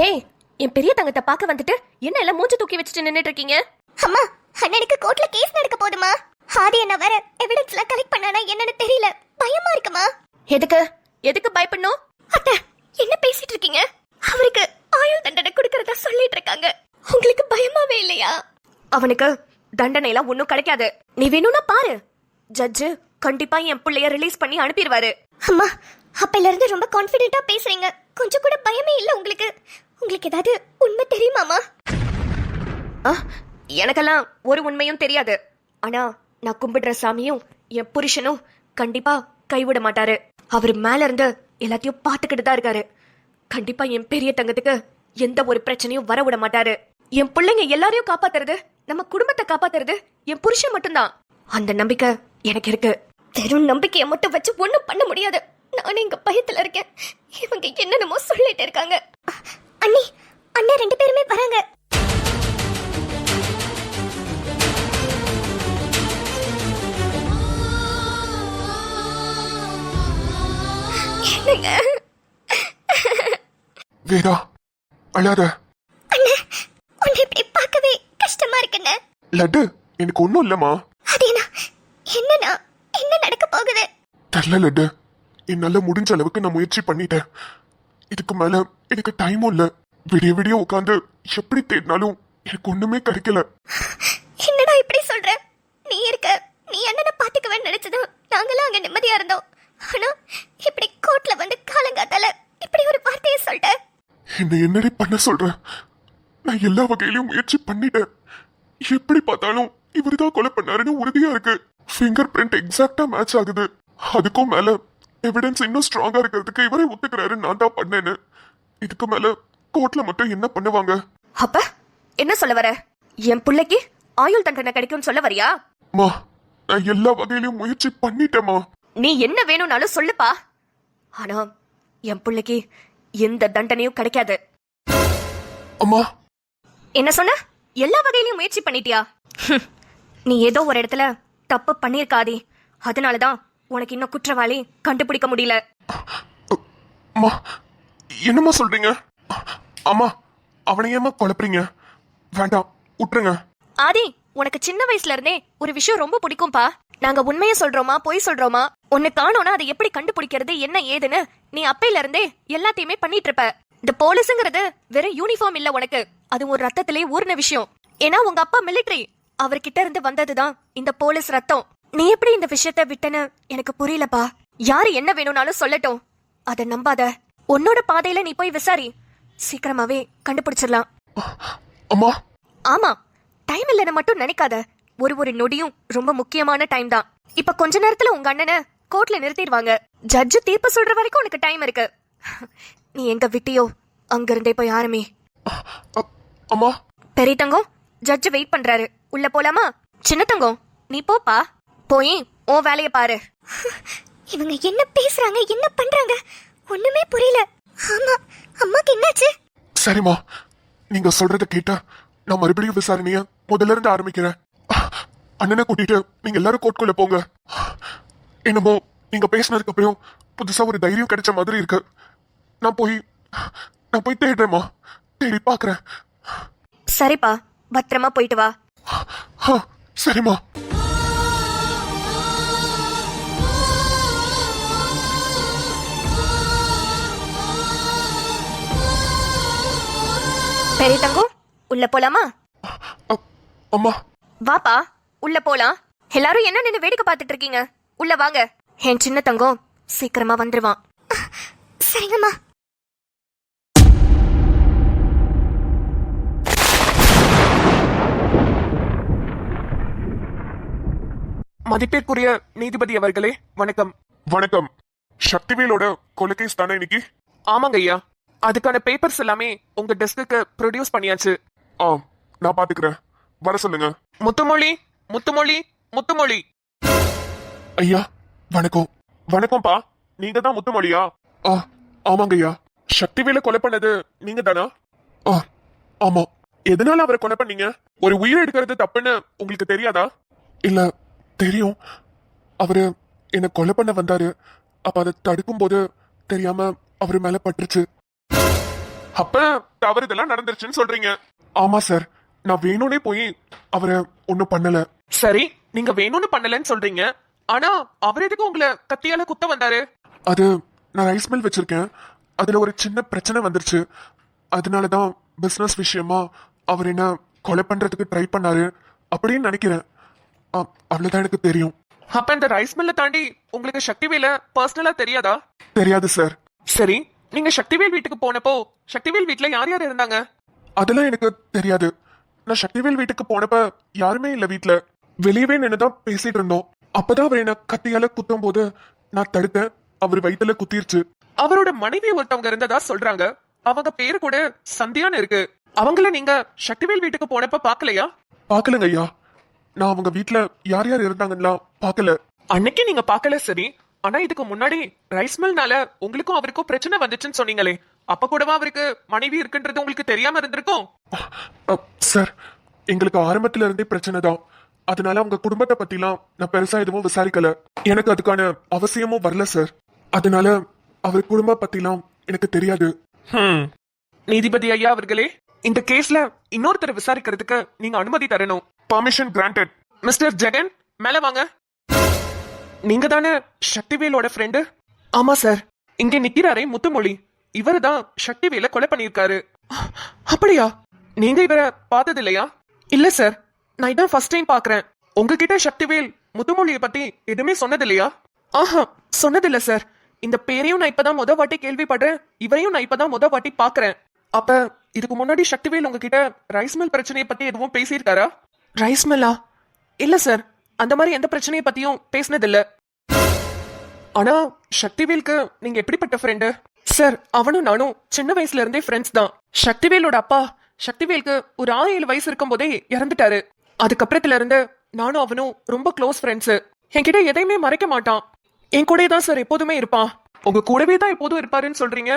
ஏய், என் பெரிய தங்கத்தை பார்க்க வந்துட்டு என்ன எல்லாம் மூஞ்சி தூக்கி வச்சுட்டு நின்னுட்டு இருக்கீங்க? அம்மா, அண்ணனுக்கு கோர்ட்ல கேஸ் நடக்க போதுமா? ஆதி என்ன வேற எவிடன்ஸ்ல கலெக்ட் பண்ணானா என்னன்னு தெரியல, பயமா இருக்குமா? எதுக்கு எதுக்கு பயப்படணும்? அத்தை, என்ன பேசிட்டு இருக்கீங்க? அவருக்கு ஆயுள் தண்டனை கொடுக்கறதா சொல்லிட்டு இருக்காங்க. உங்களுக்கு பயமாவே இல்லையா? அவனுக்கு தண்டனை எல்லாம் ஒண்ணும் கிடைக்காது. நீ வேணும்னா பாரு, ஜட்ஜு கண்டிப்பா என் பிள்ளைய ரிலீஸ் பண்ணி அனுப்பிடுவாரு. அம்மா, அப்பையில இருந்து ரொம்ப கான்ஃபிடென்ட்டா பேசுறீங்க. கொஞ்சம் கூட பயமே இல்ல உங்களுக்கு? உங்களுக்கு ஏதாவது உண்மை தெரியுமாமா? எனக்கெல்லாம் ஒரு உண்மையும் தெரியாது. ஆனா நான் கும்பிடுற சாமியும் என் புருஷனும் கண்டிப்பா கைவிட மாட்டாரு. அவர் மேல இருந்து எல்லாத்தையும் பார்த்துக்கிட்டு தான் இருக்காரு. கண்டிப்பா என் பெரிய தங்கத்துக்கு எந்த ஒரு பிரச்சனையும் வர விட மாட்டாரு. என் பிள்ளைங்க எல்லாரையும் காப்பாத்துறது, நம்ம குடும்பத்தை காப்பாத்துறது என் புருஷன் மட்டும்தான். அந்த நம்பிக்கை எனக்கு இருக்கு. வெறும் நம்பிக்கையை மட்டும் வச்சு ஒண்ணும் பண்ண முடியாது. நானே இங்க பயத்துல இருக்கேன். இவங்க என்னென்னமோ சொல்லிட்டு இருக்காங்க. அண்ணி, அண்ணா 2 பேருமே வராங்க. என்னங்க? வேதா, அழாத. அண்ணா, உன்னை இப்படி பார்க்கவே கஷ்டமா இருக்குண்ணே. லட்டு, எனக்கு ஒண்ணும் இல்லம்மா. அதேனா, என்னண்ணா, என்ன நடக்க போகுது? தெரியல லட்டு, என்னால முடிஞ்ச அளவுக்கு நான் முயற்சி பண்ணிட்டேன். இதுக்கு மேல எனக்கு டைமும் இல்ல. விடிய விடிய உட்காந்து எப்படி தேடினாலும் எனக்கு ஒண்ணுமே கிடைக்கல. என்னடா இப்படி சொல்ற? நீ இருக்க, நீ அண்ணனை பாத்துக்குவேன்னு நினைச்சது நாங்களாம் அங்க நிம்மதியா இருந்தோம். ஆனா இப்படி கோர்ட்ல வந்து காலங்காத்தால இப்படி ஒரு வார்த்தையை சொல்ற. என்ன என்னடி பண்ண சொல்ற? நான் எல்லா வகையிலும் முயற்சி பண்ணிட்டேன். எப்படி பார்த்தாலும் இவருதான் கொலை பண்ணாருன்னு உறுதியா இருக்கு. ஃபிங்கர் பிரிண்ட் எக்ஸாக்டா மேட்ச் ஆகுது. அதுக்கும் மேல எவிடன்ஸ் இன்னும் ஸ்ட்ராங்கா இருக்கிறதுக்கு இவரே ஒத்துக்கிறாரு நான் தான் பண்ணேன்னு. இதுக்கு மேல கோர்ட்ல மட்டும் என்ன பண்ணுவாங்க? அப்ப என்ன சொல்ல வர? என் பிள்ளைக்கு ஆயுள் தண்டனை கிடைக்கும்னு சொல்ல வரியா? மா, நான் எல்லா வகையிலும் முயற்சி பண்ணிட்டேமா. நீ என்ன வேணும்னாலும் சொல்லுப்பா. ஆனா என் பிள்ளைக்கு எந்த தண்டனையும் கிடைக்காது. அம்மா, என்ன சொன்ன? எல்லா வகையிலும் முயற்சி பண்ணிட்டியா? நீ ஏதோ ஒரு இடத்துல தப்பு பண்ணிருக்காதே, அதனாலதான் உனக்கு இன்னும் குற்றவாளி கண்டுபிடிக்க முடியல. அம்மா, என்னம்மா சொல்றீங்க? அம்மா, அவனை ஏமா குழப்பறீங்க? வேண்டாம், விட்டுருங்க. ஆதி, உனக்கு சின்ன வயசுல இருந்தே ஒரு விஷயம் ரொம்ப பிடிக்கும்பா. நாங்க உண்மையை சொல்றோமா பொய் சொல்றோமா, ஒன்னு காணோம்னா அதை எப்படி கண்டுபிடிக்கிறது என்ன ஏதுன்னு நீ அப்பையில இருந்தே எல்லாத்தையுமே பண்ணிட்டு இருப்ப. இந்த போலீஸுங்கிறது வெறும் யூனிஃபார்ம் இல்ல உனக்கு, அது ஒரு ரத்தத்திலே ஊர்ன விஷயம். ஏன்னா உங்க அப்பா மிலிட்டரி, அவர்கிட்ட இருந்து வந்ததுதான் இந்த போலீஸ் ரத்தம். நீ எப்படி இந்த விஷயத்த விட்டன்னு எனக்கு புரியலப்பா. யாரு என்ன வேணும்னாலும் சொல்லட்டும், அத நம்பாத. உன்னோட பாதையில நீ போய் விசாரி, சீக்கிரமாவே கண்டுபிடிச்சிடலாம். அம்மா, ஆமா, டைம் இல்லைன்னு மட்டும் நினைக்காத. ஒரு நொடியும் ரொம்ப முக்கியமான டைம் தான். இப்ப கொஞ்ச நேரத்துல உங்க அண்ணனை கோர்ட்ல நிறுத்திடுவாங்க. ஜட்ஜு தீர்ப்பு சொல்ற வரைக்கும் உனக்கு டைம் இருக்கு. நீ எங்க விட்டியோ அங்க இருந்தே போய் ஆரம்பி. அம்மா. பெரிய தங்கம், ஜட்ஜு வெயிட் பண்றாரு, உள்ள போலாமா? சின்ன தங்கம், நீ போப்பா, போய் உன் வேலைய பாரு. இவங்க என்ன பேசுறாங்க, என்ன பண்றாங்க, ஒண்ணுமே புரியல. ஆமா, அம்மாக்கு என்னாச்சு? சரிம்மா, நீங்க சொல்றத கேட்டா நான் மறுபடியும் விசாரணைய முதல்ல இருந்து ஆரம்பிக்கிறேன். அண்ணனை கூட்டிட்டு நீங்க எல்லாரும் கோர்ட்குள்ள போங்க. என்னமோ நீங்க பேசினதுக்கு அப்புறம் புதுசா ஒரு தைரியம் கிடைச்ச மாதிரி இருக்கு. நான் போய் தேடுறேம்மா, தேடி பாக்குறேன். சரிப்பா, பத்திரமா போயிட்டு வா. சரிம்மா. பெரிய தங்கம், உள்ள போலாமா? அம்மா. வாப்பா, உள்ள போலாம். எல்லாரும் என்ன நின்னு வேடிக்கை பார்த்துட்டு இருக்கீங்க? உள்ள வாங்க. என் சின்ன தங்கம் சீக்கிரமா வந்துருவான். சரிங்கம்மா. மதிப்பிற்குரிய நீதிபதி அவர்களே, வணக்கம். வணக்கம். சக்திவேலோட கொலைகேஸ் தானே இன்னைக்கு? ஆமாங்க ஐயா, அதுக்கான பேப்பர்ஸ் எல்லாமே உங்க டெஸ்க்கு ப்ரொடியூஸ் பண்ணியாச்சு. நான் பாத்துக்கிறேன், வர சொல்லுங்க. முத்துமொழி, முத்துமொழி, முத்துமொழி. ஐயா வணக்கம். வணக்கம்ப்பா, நீங்க தான் முத்துமொழியா? ஆமாங்க ஐயா. சக்திவேல கொலை பண்ணது நீங்க தானா? ஆமா. எதனால அவரை கொலை பண்ணீங்க? ஒரு உயிரை எடுக்கிறது தப்புன்னு உங்களுக்கு தெரியாதா? இல்ல, தெரியும். அவரு என்ன கொலை பண்ண வந்தாரு. அப்ப அதை தடுக்கும் போது தெரியாம அவரு மேல பட்டுருச்சு. அப்ப தவறுதெல்லாம் நடந்துருச்சுன்னு சொல்றீங்க? ஆமா சார், நான் வேணும்னே போய் அவரை ஒண்ணும் பண்ணல. சரி, நீங்க வேணும்னு பண்ணலன்னு சொல்றீங்க. ஆனா அவர் எதுக்கு உங்களை கத்தியால குத்த வந்தாரு? அது நான் ரைஸ் மில் வச்சிருக்கேன், அதுல ஒரு சின்ன பிரச்சனை வந்துருச்சு. அதனாலதான் பிசினஸ் விஷயமா அவர் என்ன கொலை பண்றதுக்கு ட்ரை பண்ணாரு அப்படின்னு நினைக்கிறேன். அவ்வளவுதான் எனக்கு தெரியும். அப்ப இந்த ரைஸ் மில்ல தாண்டி உங்களுக்கு சக்திவேல பர்சனலா தெரியாதா? தெரியாது சார். சரி, நீங்க சக்திவேல் வீட்டுக்கு போனப்போ சக்திவேல் வீட்ல யார் யார் இருந்தாங்க? அதெல்லாம் எனக்கு தெரியாது. நான் சக்திவேல் வீட்டுக்கு போனப்ப யாருமே இல்ல வீட்ல. வெளியவே நின்னுதான் பேசிட்டு இருந்தோம். அப்பதான் அவர் என்ன கத்தியால குத்தும் போது நான் தடுத்தேன். அவர் வயித்துல குத்திருச்சு. அவரோட மனைவி ஒருத்தவங்க இருந்ததா சொல்றாங்க. அவங்க பேரு கூட சந்தியான்னு இருக்கு. அவங்கள நீங்க சக்திவேல் வீட்டுக்கு போனப்ப பாக்கலையா? பாக்கலங்க ஐயா, நான் அவங்க வீட்ல யார் யார் இருந்தாங்கன்னா பாக்கல. அன்னைக்கு நீங்க பாக்கல சரி. ஆனா இதுக்கு முன்னாடி ரைஸ் மில்னால உங்களுக்கும் அவருக்கும் பிரச்சனை வந்துச்சுன்னு சொன்னீங்களே, அப்ப கூடவா அவருக்கு மனைவி இருக்குன்றது உங்களுக்கு தெரியாம இருந்திருக்கும்? சார், எங்களுக்கு ஆரம்பத்துல இருந்தே பிரச்சனை தான். அதனால அவங்க குடும்பத்தை பத்திலாம் நான் பெருசா எதுவும் விசாரிக்கல. எனக்கு அதுக்கான அவசியமும் வரல சார். அதனால அவர் குடும்ப பத்திலாம் எனக்கு தெரியாது. நீதிபதி ஐயா அவர்களே, இந்த கேஸ்ல இன்னொருத்தர் விசாரிக்கிறதுக்கு நீங்க அனுமதி தரணும். Permission granted. மிஸ்டர் ஜெகன், மேல வாங்க. நீங்க தானே சக்திவேலோட ஃப்ரெண்டு? ஆமா சார். இங்க நிக்கிறாரே முத்துமொழி, இவரு தான் சக்திவேல கொலை பண்ணிருக்காரு. அப்படியா? நீங்க இவரை பார்த்தது இல்லையா? இல்ல சார், நான் இதான் ஃபர்ஸ்ட் டைம் பாக்குறேன். உங்ககிட்ட சக்திவேல் முத்துமொழியை பத்தி எதுவுமே சொன்னது இல்லையா? ஆஹா, சொன்னதில்ல சார். இந்த பேரையும் நான் இப்பதான் முத வாட்டி கேள்விப்படுறேன், இவரையும் நான் இப்பதான் முத வாட்டி பாக்குறேன். அப்ப இதுக்கு முன்னாடி சக்திவேல் உங்ககிட்ட ரைஸ் மில் பிரச்சனையை பத்தி எதுவும் பேசியிருக்காரா? ரைஸ் மில்லா? இல்ல சார், அந்த மாதிரி எந்த பிரச்சனையை பத்தியும் பேசினது இல்ல. ஆனா சக்திவேலுக்கு நீங்க எப்படிப்பட்ட ஃப்ரெண்டு? சார், அவனும் நானும் சின்ன வயசுல இருந்தே ஃப்ரெண்ட்ஸ் தான். சக்திவேலோட அப்பா சக்திவேலுக்கு ஒரு 6-7 வயசு இருக்கும் போதே இறந்துட்டாரு. அதுக்கப்புறத்துல இருந்து நானும் அவனும் ரொம்ப க்ளோஸ் ஃப்ரெண்ட்ஸ். என்கிட்ட எதையுமே மறைக்க மாட்டான். என் கூடவே தான் சார் எப்போதுமே இருப்பான். உங்க கூடவே தான் எப்போதும் இருப்பாருன்னு சொல்றீங்க,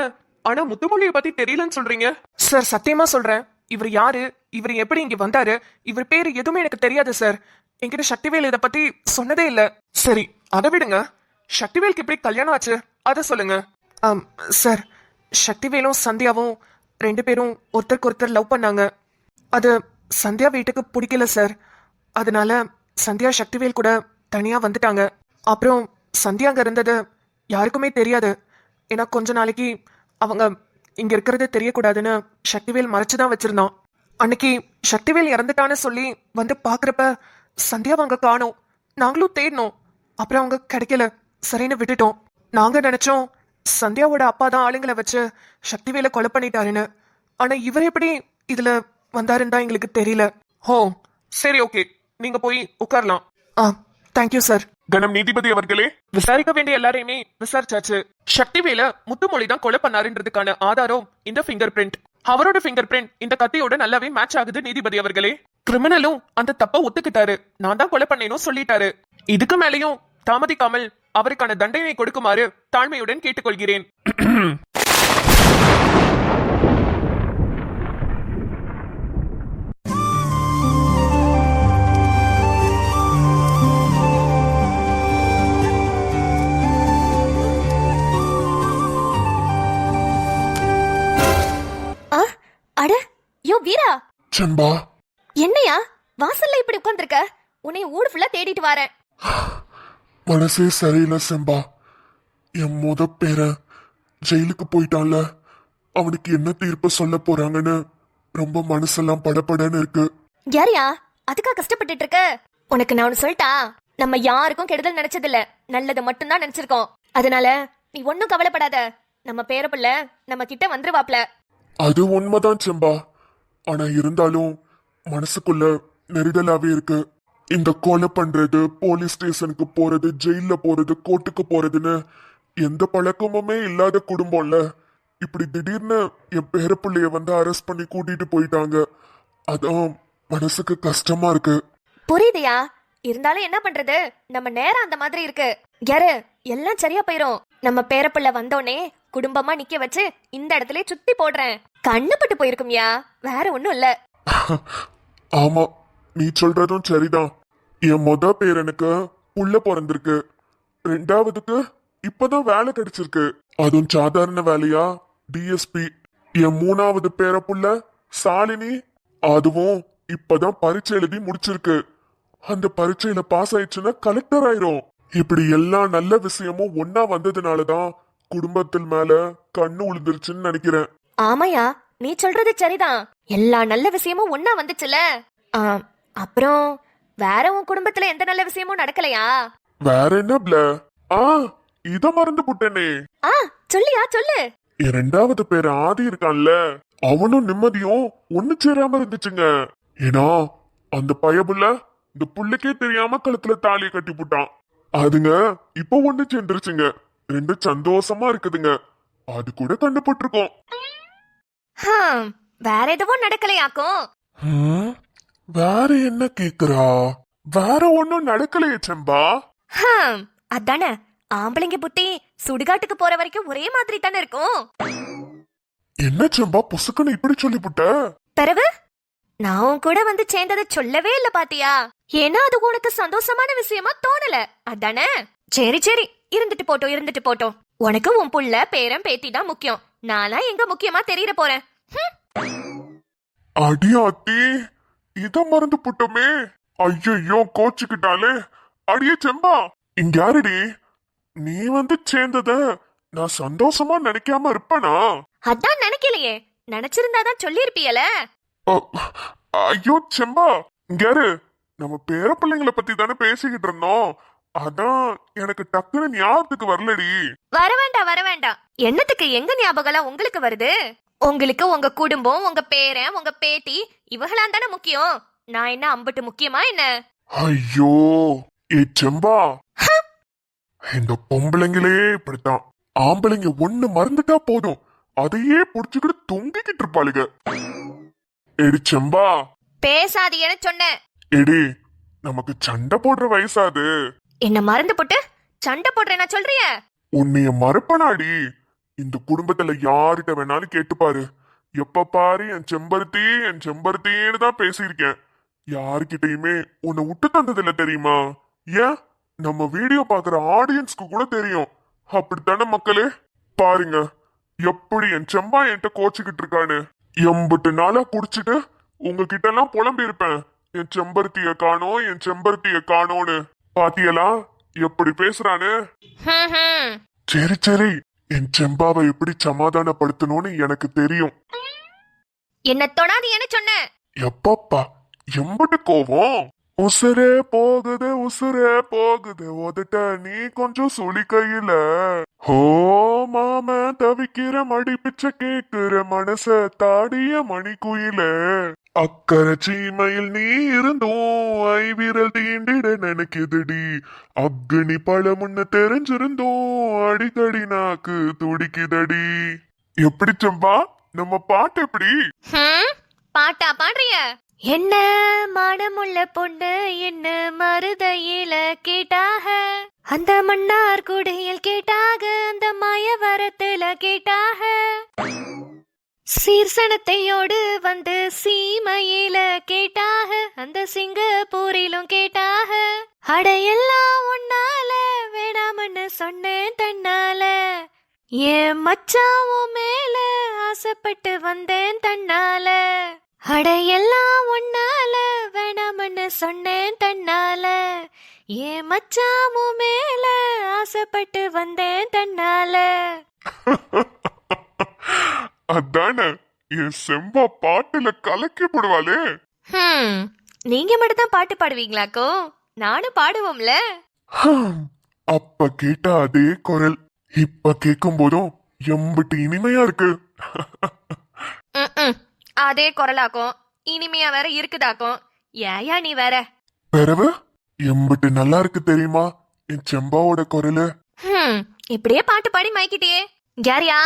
ஆனா முத்துமொழியை பத்தி தெரியலன்னு சொல்றீங்க. சார், சத்தியமா சொல்றேன், இவர் யாரு, இவர் எப்படி இங்க வந்தாரு, இவர் பேரு எதுவுமே எனக்கு தெரியாது சார். என்கிட்ட சக்திவேல் இதை பத்தி சொன்னதே இல்ல. சரி, அதை விடுங்க. சக்திவேலுக்கு எப்படி கல்யாணம் ஆச்சு அதை சொல்லுங்க. சார், சக்திவேலும் சந்தியாவும் 2 பேரும் ஒருத்தருக்கு ஒருத்தர் லவ் பண்ணாங்க. அது சந்தியா வீட்டுக்கு பிடிக்கல சார். அதனால சந்தியா சக்திவேல் கூட தனியா வந்துட்டாங்க. அப்புறம் சந்தியா அங்க இருந்தது யாருக்குமே தெரியாது. ஏன்னா கொஞ்ச நாளைக்கு அவங்க இங்க இருக்கிறது தெரியக்கூடாதுன்னு சக்திவேல் மறைச்சுதான் வச்சிருந்தான். அன்னைக்கு சக்திவேல் இறந்துட்டான்னு சொல்லி வந்து பாக்குறப்ப சந்தியாவை அங்க காணோம். நாங்களும் தேடினோம், அப்புறம் அவங்க கிடைக்கல. சரின்னு விட்டுட்டோம். நாங்க நினைச்சோம் சந்தியாவோட அப்பா தான் ஆளுங்களை வச்சு சக்திவேலை கொலை பண்ணிட்டாருன்னு. ஆனா இவர் எப்படி இதுல வந்தாருன்னு தான் எங்களுக்கு தெரியல. ஓ சரி, ஓகே, நீங்க போய் உட்காரலாம். Thank you sir. கணம் நீதிபதி அவர்களே, விசாரிக்க வேண்டிய எல்லாரையுமே விசாரிச்சாச்சு. சக்திவேல முத்துமொழி தான் கொலை பண்ணாருன்றதுக்கான ஆதாரம் இந்த ஃபிங்கர் பிரிண்ட். அவரோட ஃபிங்கர் பிரிண்ட் இந்த கத்தியோட நல்லாவே மேட்ச் ஆகுது நீதிபதி அவர்களே. கிரிமினலும் அந்த தப்ப ஒத்துக்கிட்டாரு, நான் தான் கொலை பண்ணேன்னு சொல்லிட்டாரு. இதுக்கு மேலேயும் தாமதிக்காமல் அவருக்கான தண்டனை கொடுக்குமாறு தாழ்மையுடன் கேட்டுக்கொள்கிறேன். அட யோ வீரா, செம்பா, என்னையா வாசல்ல இப்படி உட்கார்ந்திருக்க? உன்னை ஊடு ஃபுல்லா தேடிட்டு வரேன். மனசே சரியில்லை செம்பா. என் பேரன் ஜெயிலுக்கு போயிட்டான்ல, அவனுக்கு என்ன தீர்ப்பு சொல்ல போறாங்கன்னு ரொம்ப மனசெல்லாம் படபடன்னு இருக்கு. யாரையா அதுக்கா கஷ்டப்பட்டுட்டு இருக்க? உனக்கு நான் ஒன்னு சொல்லிட்டா, நம்ம யாருக்கும் கெடுதல் நினைச்சதில்ல, நல்லது மட்டும்தான் நினைச்சிருக்கோம். அதனால நீ ஒன்னும் கவலைப்படாத. நம்ம பேரப்பிள்ள நம்ம கிட்ட வந்துருவாப்ல. அது உண்மைதான் செம்பா. ஆனா இருந்தாலும் மனசுக்குள்ள நெருடலாவே இருக்கு. இந்த கொலை பண்றது, போலீஸ் ஸ்டேஷனுக்கு போறது, ஜெயில போறது, கோர்ட்டுக்கு போறதுன்னு எந்த பழக்கமுமே இல்லாத குடும்பம்ல. இப்படி திடீர்னு என் பேரப்பிள்ளைய வந்து அரெஸ்ட் பண்ணி கூட்டிட்டு போயிட்டாங்க. அதான் மனசுக்கு கஷ்டமா இருக்கு. புரியுதையா? இருந்தாலும் என்ன பண்றது, நம்ம நேரம் அந்த மாதிரி இருக்கு. யாரு எல்லாம் சரியா போயிரும். நம்ம பேரப்பிள்ள வந்தோடனே குடும்பமா நிக்க வச்சு இந்த இடத்துல சுத்தி போடுறேன். கண்ணுப்பட்டு போயிருக்கும்யா, வேற ஒண்ணும் இல்ல. ஆமா, நீ சொல்றதும் சரிதான். என் பேரனுக்கு புள்ள பிறந்திருக்கு, 2வதுக்கு இப்பதான் வேலை கிடைச்சிருக்கு. அதுவும் சாதாரண வேலையா, டிஎஸ்பி. என் மூணாவது பேரப்புள்ள சாலினி, அதுவும் இப்பதான் பரீட்சை எழுதி முடிச்சிருக்கு. அந்த பரீட்சையில பாஸ் ஆயிடுச்சுன்னா கலெக்டர் ஆயிரும். இப்படி எல்லா நல்ல விஷயமும் ஒன்னா வந்ததுனாலதான் குடும்பத்தில் மேல கண்ணு உளுந்துருச்சுன்னு நினைக்கிறேன். ஆமாயா, நீ சொல்றது சரிதான். எல்லா நல்ல விஷயமும் ஒன்னா வந்துச்சுல. அப்புறம் வேற உன் குடும்பத்துல எந்த நல்ல விஷயமும் நடக்கலையா? வேற என்ன பிள? இத மறந்து புட்டனே. சொல்லியா சொல்லு. என் ரெண்டாவது பேர் ஆதி இருக்கான்ல, அவனும் நிம்மதியும் ஒண்ணு சேராம இருந்துச்சுங்க. ஏன்னா அந்த பயபுள்ள இந்த புள்ளைக்கே தெரியாம கழுத்துல தாலியை கட்டி புட்டான். அதுங்க இப்ப ஒண்ணு சேர்ந்துருச்சுங்க. ரெண்டு சந்தோஷமா இருக்குதுங்க. அது கூட கண்டுபட்டுருக்கோம். வேற எதுவும் நடக்கலையாக்கும்? வேற என்ன கேக்குறா? வேற ஒண்ணும் நடக்கலையே செம்பா. அதானே, ஆம்பளைங்க புத்தி சுடுகாட்டுக்கு போற வரைக்கும் ஒரே மாதிரி தானே இருக்கும். என்ன செம்பா புசுக்குன்னு இப்படி சொல்லிப்புட்ட? பிறகு நான் உன் கூட வந்து சேர்ந்ததை சொல்லவே இல்ல பாத்தியா? ஏன்னா அது உனக்கு சந்தோஷமான விஷயமா தோணல, அதானே? சரி சரி, இருந்துட்டு போட்டோம். உனக்கு உன் புள்ள பேரன் பேத்தி தான் முக்கியம். நானா எங்க முக்கியமா தெரியற போறேன். அடியாத்தி, இத மறந்து புட்டோமே. ஐயோ கோச்சுக்கிட்டாலே. அடியே செம்பா, இங்க யாருடி? நீ வந்து சேர்ந்தத நான் சந்தோஷமா நினைக்காம இருப்பனா? அதான் நினைக்கலையே. நினைச்சிருந்தாதான் சொல்லிருப்பியல. ஐயோ செம்பா, இங்க யாரு? நம்ம பேர பிள்ளைங்களை பத்தி தானே பேசிக்கிட்டு இருந்தோம். அதான் எனக்கு டக்குன்னு ஞாபகத்துக்கு வரலடி. வர வேண்டாம். என்னத்துக்கு எங்க ஞாபகம் உங்களுக்கு வருது? உங்களுக்கு உங்க குடும்பம், உங்க பேரன், உங்க பேத்தி இவங்களாம் தானே முக்கியம். நான் என்ன அம்பட்டு முக்கியமா என்ன? ஐயோ ஏ செம்பா, இந்த பொம்பளைங்களே இப்படித்தான். ஆம்பளைங்க ஒண்ணு மறந்துட்டா போதும், அதையே புடிச்சுக்கிட்டு தொங்கிக்கிட்டு இருப்பாளுங்க. எடி செம்பா, பேசாதீன்னு சொன்னேன். எடி, நமக்கு சண்டை போடுற வயசாது. என்ன மறந்து போட்டு சண்டை போடுறேன்னா சொல்றிய? உன்னைய மறுப்பனாடி. இந்த குடும்பத்துல யாருகிட்ட வேணாலும் கேட்டுப்பாரு. எப்ப பாரு என் செம்பருத்தின்னு தான் பேசியிருக்கேன். யாருக்கிட்டையுமே உன்னை விட்டு தந்ததில்ல தெரியுமா? ஏன் நம்ம வீடியோ பாக்குற ஆடியன்ஸ்க்கு கூட தெரியும். அப்படித்தானே மக்களே? பாருங்க எப்படி என் செம்பா என்கிட்ட கோச்சுக்கிட்டு இருக்கான்னு. எம்பட்டு நாளா குடிச்சிட்டு உங்ககிட்ட எல்லாம் புலம்பி இருப்பேன், என் செம்பருத்திய காணோன்னு. பாத்தியலா எப்படி பேசுறானு? சரி, என் செம்பாவை எப்படி சமாதானப்படுத்தணும்னு எனக்கு தெரியும். என்ன தொடாதீன்னு சொன்ன. எப்பப்பா எம்பட்டு கோவம். உசுரே போகுது உதட்ட நீ கொஞ்சம் சுழி கையில. ஹோ மாம தவிக்கிற மடி பிச்சை கேக்குற மனச தாடிய மணி குயில. அக்கறை சீமையில் நீ இருந்தோம் ஐவிரல் தீண்டிட நினைக்குதுடி. அக்னி பழமுன்னு தெரிஞ்சிருந்தோம் அடிக்கடி நாக்கு துடிக்குதடி. எப்படி செம்பா நம்ம பாட்டு எப்படி? பாட்டா பாடுறிய? என்ன மாடமுள்ள பொண்ணு என்ன மருதையில கேட்டாக, அந்த மன்னார் குடையில் கேட்டாக, அந்த மாயவரத்துல கேட்டாக, சீர்சனத்தையோடு வந்து சீமையில கேட்டாக, அந்த சிங்கப்பூரிலும் கேட்டாக, அடையெல்லாம் உன்னால வேணாமன்னு சொன்னேன் தன்னால, என் மச்சாவும் மேல ஆசைப்பட்டு வந்தேன் தன்னால, அடையெல்லாம் உன்னால வேணாமன்னு சொன்னேன் தன்னால, என் மச்சாவும் மேல ஆசைப்பட்டு வந்தேன் தன்னால. அதானே என் செம்பா பாட்டுல கலக்கி போடுவாளே. நீங்க மட்டும் தான் பாட்டு பாடுவீங்களாக்கோ? நானும் பாடுவோம்ல. அப்ப கேட்ட அதே குரல் இப்ப கேட்கும் போதும் எம்பிட்டு இனிமையா இருக்கு. அதே குரலாக்கும், இனிமையா வேற இருக்குதாக்கும். ஏயா நீ வேற? பிறவு எம்பிட்டு நல்லா இருக்கு தெரியுமா என் செம்பாவோட குரலு. இப்படியே பாட்டு பாடி மயக்கிட்டியே. யாரியா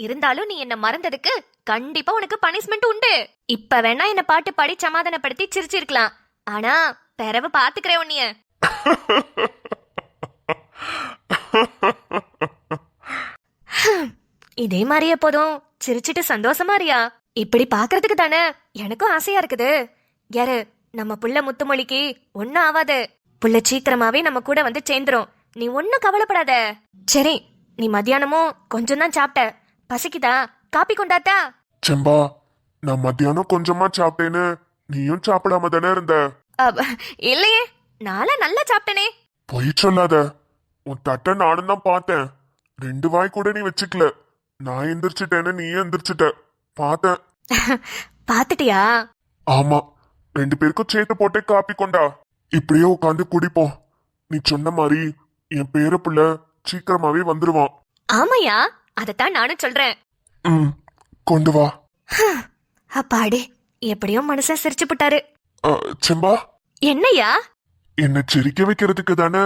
இருந்தாலும் நீ என்ன மறந்ததுக்கு கண்டிப்பா உனக்கு பனிஷ்மெண்ட் உண்டு. இப்ப வேணா என்ன பாட்டு பாடி சமாதானப்படுத்தி சிரிச்சிருக்கலாம். ஆனா பிறவு பாத்துக்கிறேன் உன்னைய. இதே மாதிரியே போதும், சிரிச்சிட்டு சந்தோஷமா இருயா. இப்படி பாக்குறதுக்கு தானே எனக்கும் ஆசையா இருக்குது. யாரு நம்ம புள்ள முத்துமொழிக்கு ஒன்னும் ஆவாது. புள்ள சீக்கிரமாவே நம்ம கூட வந்து சேர்ந்துரும். நீ ஒன்னும் கவலைப்படாத. சரி, நீ மத்தியானமும் கொஞ்சம் தான் சாப்பிட்ட. பசிக்குதா? காப்பி கொண்டாட்டா? செம்பா, நான் மத்தியானம் கொஞ்சமா சாப்பிட்டேன்னு நீயும் சாப்பிடாம தானே இருந்த. அப், இல்லையே நான்லாம் நல்லா சாப்பிட்டனே. பொய் சொல்லாத. உன் தட்டை நானும் தான் பார்த்தேன். 2 வாய் கூட நீ வச்சுக்கல. நான் எந்திரிச்சிட்டேன்னு நீயும் எந்திரிச்சிட்ட பார்த்தேன். பாத்துட்டியா? ஆமா, 2 பேருக்கும் சேர்த்து போட்டே காப்பி கொண்டா. இப்படியே உட்காந்து குடிப்போம். நீ சொன்ன மாதிரி என் பேர புள்ள சீக்கிரமாவே வந்துருவான். ஆமாயா, அதத்தான் நானும் சொல்றேன். ம், கொண்டு வா. அப்பாடி, எப்படியோ மனுஷன் சிரிச்சு புட்டாரு. செம்பா, என்னையா? என்ன சிரிக்க வைக்கிறதுக்கு தானே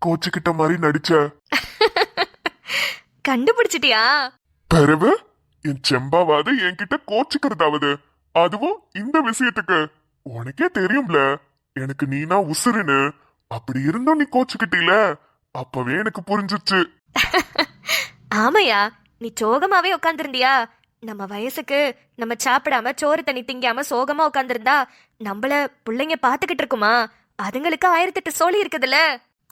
கோச்சுக்கிட்ட மாதிரி நடிச்ச. கண்டுபிடிச்சிட்டியா? பிறகு என் செம்பாவாது என்கிட்ட கோச்சுக்கிறதாவது, அதுவும் இந்த விஷயத்துக்கு. உனக்கே தெரியும்ல எனக்கு நீனா உசுருன்னு. அப்படி இருந்தும் நீ கோச்சுக்கிட்டீல, அப்பவே எனக்கு புரிஞ்சிச்சு. ஆமையா, நீ சோகமாவே உட்காந்துருந்தியா? நம்ம வயசுக்கு நம்ம சாப்பிடாம சோறு தண்ணி திங்காம சோகமா உட்காந்துருந்தா நம்மள பிள்ளைங்க பாத்துக்கிட்டு இருக்குமா? அதுங்களுக்கு 1008 சோழி இருக்குதுல்ல,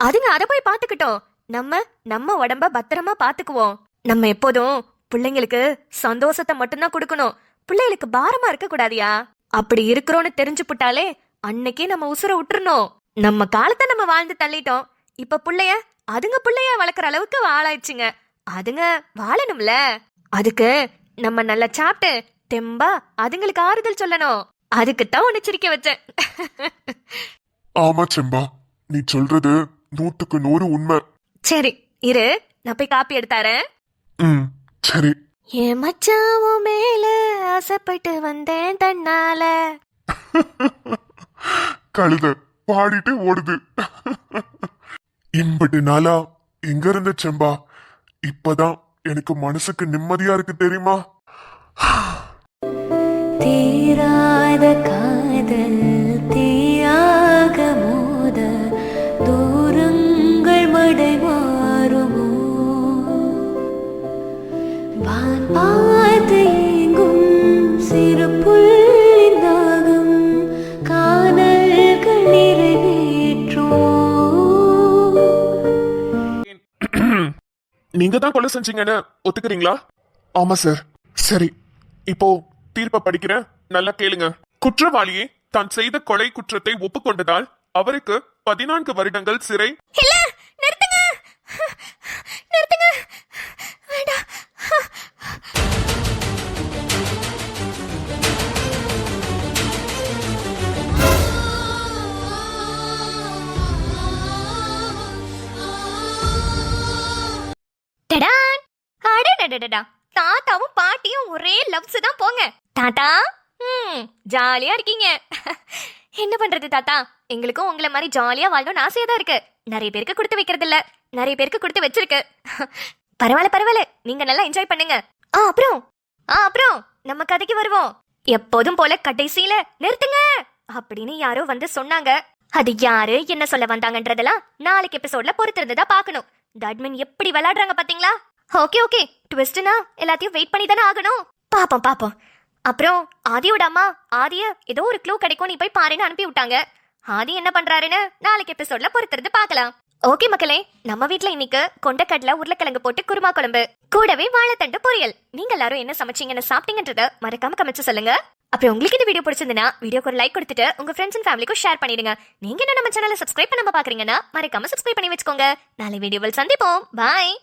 அதுங்க அதை போய் பாத்துக்கிட்டோம். நம்ம நம்ம உடம்ப பத்திரமா பாத்துக்குவோம். நம்ம எப்போதும் பிள்ளைங்களுக்கு சந்தோஷத்தை மட்டும்தான் கொடுக்கணும். பிள்ளைகளுக்கு பாரமா இருக்க கூடாதியா? அப்படி இருக்கிறோன்னு தெரிஞ்சு புட்டாலே அன்னைக்கே நம்ம உசுர விட்டுறணும். நம்ம காலத்தை நம்ம வாழ்ந்து தள்ளிட்டோம். இப்ப புள்ளைய அதுங்க புள்ளைய வளர்க்குற அளவுக்கு வாழாயிடுச்சுங்க. அதுங்க வாழணும்ல. அதுக்கு நம்ம நல்லா சாப்பிட்டு தெம்பா அதுங்களுக்கு ஆறுதல் சொல்லணும். அதுக்குத்தான் உன்னை சிரிக்க வச்சேன். ஆமா செம்பா, நீ சொல்றது 100க்கு 100 உண்மை. சரி இரு, நான் போய் காப்பி எடுத்தாரேன். ம், சரி. என் மச்சாவும் மேல ஆசைப்பட்டு வந்தேன் தன்னால. கழுத பாடிட்டு ஓடுது. இம்பட்டு நாளா எங்க இருந்த செம்பா? இப்பதான் எனக்கு மனசுக்கு நிம்மதியா இருக்கு தெரியுமா? தீராத காதல் தீயாக மோத தூரங்கள் மடை மாறுமோ வான் பார்த்து எங்கும் சிறு புள்ளின் தாகம் காதல்கள் நிறைவேற்றோ. நீங்க தான் கொலை செஞ்சீங்கன்னு ஒத்துக்கிறீங்களா? ஆமா சார். சரி, இப்போ தீர்ப்பை படிக்கிறேன், நல்லா கேளுங்க. குற்றவாளியே தான் செய்த கொலை குற்றத்தை ஒப்புக்கொண்டதால் அவருக்கு 14 வருடங்கள் சிறை. இல்ல, நிறுத்துங்க நிறுத்துங்க, வேண்டாம். டடான்! அடடடடடா, தாத்தாவும் பாட்டியும் ஒரே லவ்ஸ் தான் போங்க. தாத்தா, ஜாலியா இருக்கீங்க. என்ன பண்றது தாத்தா, எங்களுக்கும் உங்களை மாதிரி ஜாலியா வாழணும்னு ஆசையா தான் இருக்கு. நிறைய பேருக்கு கொடுத்து வைக்கிறது இல்ல, நிறைய பேருக்கு கொடுத்து வச்சிருக்கு. பரவாயில்ல பரவாயில்ல, நீங்க நல்லா என்ஜாய் பண்ணுங்க. அப்புறம் நம்ம கதைக்கு வருவோம். எப்போதும் போல கடைசியில நிறுத்துங்க அப்படின்னு யாரோ வந்து சொன்னாங்க. அது யாரு, என்ன சொல்ல வந்தாங்கன்றதெல்லாம் நாளைக்கு எபிசோட்ல பொறுத்திருந்ததா பாக்கணும். தட்மின் எப்படி விளையாடுறாங்க பாத்தீங்களா? ஓகே ஓகே, ட்விஸ்ட்னா எல்லாத்தையும் வெயிட் பண்ணி தானே ஆகணும். பாப்போம் பாப்போம். அப்புறம் ஆதியோட அம்மா ஆதிய ஏதோ ஒரு க்ளூ கிடைக்கும் நீ போய் பாருன்னு அனுப்பி விட்டாங்க. ஆதி என்ன பண்றாருன்னு நாளைக்கு எபிசோட்ல பொறுத்திருந்து பார்க்கலாம். ஓகே மக்களே, நம்ம வீட்ல இன்னைக்கு கொண்டக்கடலை உருளைக்கிழங்கு போட்டு குருமா குழம்பு, கூடவே வாழைத்தண்டு பொரியல். நீங்க எல்லாரும் என்ன சமைச்சீங்கன்னு சாப்பிட்டீங்கன்றத மறக்காம கமெண்ட்ஸ் சொல்லுங்க. அப்புறம் உங்களுக்கு இந்த வீடியோ பிடிச்சிருந்தா வீடியோக்கு ஒரு லைக் கொடுத்துட்டு உங்க ஃப்ரெண்ட்ஸ் அண்ட் ஃபேமிலிக்கும் ஷேர் பண்ணிடுங்க. நீங்க என்ன நம்ம சேனலை சப்ஸ்கிரைப் பண்ணாம பாக்குறீங்கன்னா மறக்காம சப்ஸ்கிரைப் பண்ணி வச்சுக்கோங்க. நாளை வீடியோவில் சந்திப்போம். பாய்.